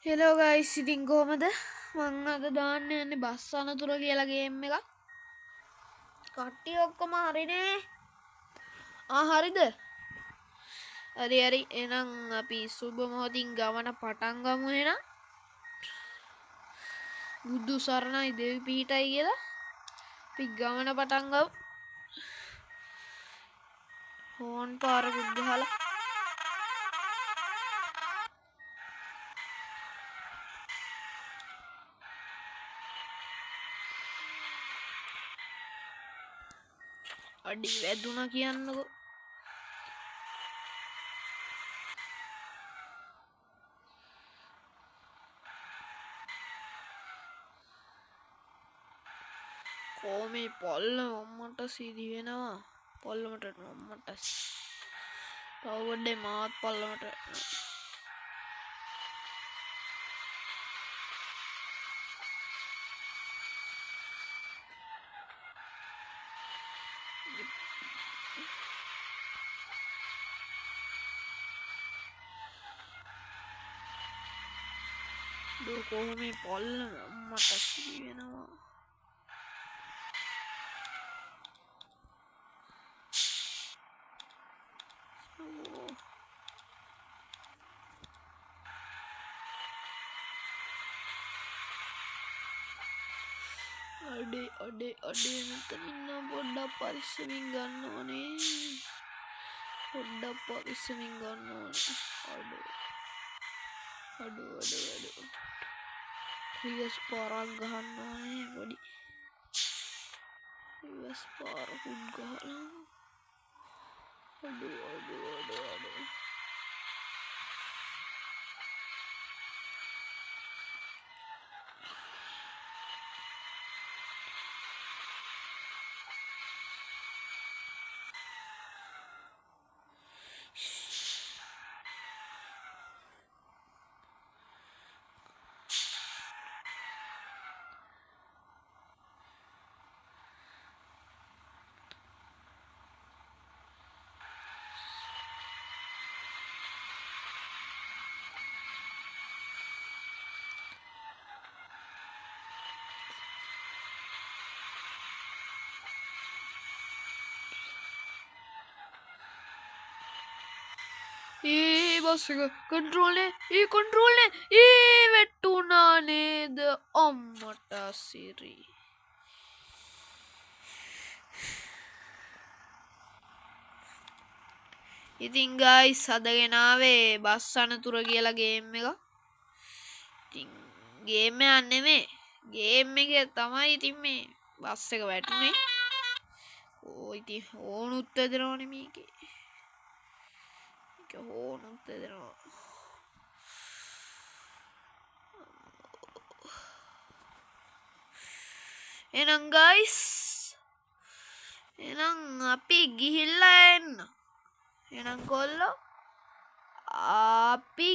Hello guys ඉතින් කොහමද මං අද දාන්න යන්නේ බස් අනතුර කියලා ගේම් එකක්. කට්ටිය ඔක්කොම හරිනේ. හරිද? හරි එහෙනම් අපි සුබ මොහොතින් ගමන පටන් ගමු එහෙනම්. බුදු සරණයි දෙවි පිහිටයි කියලා අපි ගමන පටන් ගමු. හෝන් පාරකුත් ගහලා අඩි වැදුනා කියන්නකෝ. කොමේ පොල්ල මම්මට සිදි වෙනවා. පොල්ලමට මම්මට තව වඩේ මාත් පොල්ලමට කොහොමේ පොල්ල මම්මට සිදි වෙනවා. අඩේ මෙතන ඉන්න පොඩ්ඩක් පරිස්සමින් ගන්න ඕනේ. අඩු රිවර්ස් පාරක් ගහන්න ඕනේ. පොඩි රිවර්ස් පාරකුත් ගහලා අඩු බස් එක කන්ට්‍රෝල් නේ වැටුණා නේද අම්මට සිරි. ඉතින් ගයිස් අද ගෙනාවේ බස් අනතුර කියලා ගේම් එක. ඉතින් ගේම් එකක් නෙමෙයි. ගේම් එකේ තමයි ඉතින් මේ බස් එක වැටුනේ. ඉතින් ඕනුත් ඇදෙනවනේ මේකේ. ඕනුත් ඇදෙනවා. එහෙනම් ගයිස් එහෙනම් අපි ගිහිල්ලා එන්න. එහෙනම් කොල්ලෝ අපි